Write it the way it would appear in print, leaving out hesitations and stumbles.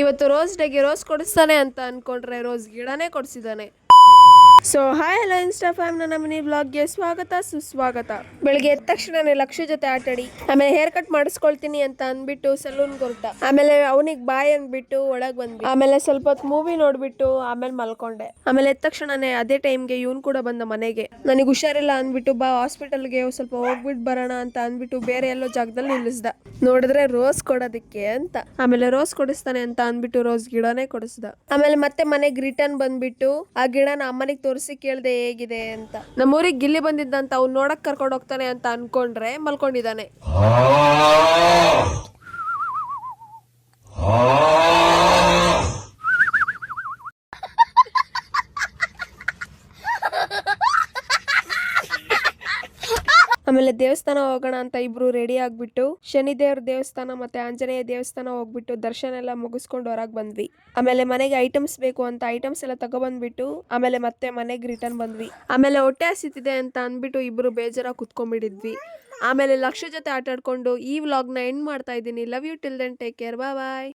ಇವತ್ತು ರೋಸ್ ಡೇಗೆ ರೋಸ್ ಕೊಡಿಸ್ತಾನೆ ಅಂತ ಅನ್ಕೊಂಡ್ರೆ ರೋಸ್ ಗಿಡನೇ ಕೊಡಿಸಿದಾನೆ. So hi hello insta fam, ನನ್ನ ಮಿನಿ ಬ್ಲಾಗ್ಗೆ ಸ್ವಾಗತ ಸುಸ್ವಾಗತ. ಬೆಳಿಗ್ಗೆ ಎದ್ದ ತಕ್ಷಣನೇ ಲಕ್ಷ ಜೊತೆ ಆಟಾಡಿ ಆಮೇಲೆ ಹೇರ್ ಕಟ್ ಮಾಡಿಸ್ಕೊಳ್ತೀನಿ ಅಂತ ಅಂದ್ಬಿಟ್ಟು ಸಲೂನ್ ಹೊರಟ. ಆಮೇಲೆ ಅವನಿಗೆ ಬಾಯ್ ಅಂದ್ಬಿಟ್ಟು ಒಳಗ್ ಬಂದ್ವಿ. ಆಮೇಲೆ ಸ್ವಲ್ಪ ಹೊತ್ತು ಮೂವಿ ನೋಡ್ಬಿಟ್ಟು ಆಮೇಲೆ ಮಲ್ಕೊಂಡೆ. ಆಮೇಲೆ ಎದ್ದ ತಕ್ಷಣನೇ ಅದೇ ಟೈಮ್ಗೆ ಇವನ್ ಕೂಡ ಬಂದ ಮನೆಗೆ. ನನಗೆ ಹುಷಾರಿಲ್ಲ ಅಂದ್ಬಿಟ್ಟು ಬಾ ಹಾಸ್ಪಿಟಲ್ಗೆ ಸ್ವಲ್ಪ ಹೋಗ್ಬಿಟ್ಟು ಬರೋಣ ಅಂತ ಅಂದ್ಬಿಟ್ಟು ಬೇರೆ ಎಲ್ಲೋ ಜಾಗದಲ್ಲಿ ನಿಲ್ಲಿಸ್ದ. ನೋಡಿದ್ರೆ ರೋಸ್ ಕೊಡೋದಕ್ಕೆ ಅಂತ. ಆಮೇಲೆ ರೋಸ್ ಕೊಡಿಸ್ತಾನೆ ಅಂತ ಅಂದ್ಬಿಟ್ಟು ರೋಸ್ ಗಿಡನೇ ಕೊಡಿಸ್ದ. ಆಮೇಲೆ ಮತ್ತೆ ಮನೆಗೆ ರಿಟರ್ನ್ ಬಂದ್ಬಿಟ್ಟು ಆ ಗಿಡನ ಅಮ್ಮನಿಗೆ ತೋರಿಸಿ ಕೇಳ್ದೆ ಹೇಗಿದೆ ಅಂತ. ನಮ್ಮೂರಿಗೆ ಗಿಲ್ಲಿ ಬಂದಿದ್ದಂತ ಅವ್ನು ನೋಡಕ್ ಕರ್ಕೊಂಡು ಹೋಗ್ತಾನೆ ಅಂತ ಅನ್ಕೊಂಡ್ರೆ ಮಲ್ಕೊಂಡಿದ್ದಾನೆ. ಆಮೇಲೆ ದೇವಸ್ಥಾನ ಹೋಗೋಣ ಅಂತ ಇಬ್ರು ರೆಡಿ ಆಗ್ಬಿಟ್ಟು ಶನಿದೇವ್ರ ದೇವಸ್ಥಾನ ಮತ್ತೆ ಆಂಜನೇಯ ದೇವಸ್ಥಾನ ಹೋಗ್ಬಿಟ್ಟು ದರ್ಶನ ಎಲ್ಲ ಮುಗಿಸ್ಕೊಂಡು ಹೊರಗೆ ಬಂದ್ವಿ. ಆಮೇಲೆ ಮನೆಗೆ ಐಟಮ್ಸ್ ಬೇಕು ಅಂತ ಐಟಮ್ಸ್ ಎಲ್ಲ ತಗೊಬಂದ್ಬಿಟ್ಟು ಆಮೇಲೆ ಮತ್ತೆ ಮನೆಗೆ ರಿಟರ್ನ್ ಬಂದ್ವಿ. ಆಮೇಲೆ ಹೊಟ್ಟೆ ಹಸಿತಿದೆ ಅಂತ ಅಂದ್ಬಿಟ್ಟು ಇಬ್ರು ಬೇಜಾರಾಗಿ ಕುತ್ಕೊಂಡ್ಬಿಟ್ಟಿದ್ವಿ. ಆಮೇಲೆ ಲಕ್ಷ ಜೊತೆ ಆಟಾಡ್ಕೊಂಡು ಈ ವ್ಲಾಗ್ನ ಎಂಡ್ ಮಾಡ್ತಾ ಇದ್ದೀನಿ. Love you till then, take care, bye bye.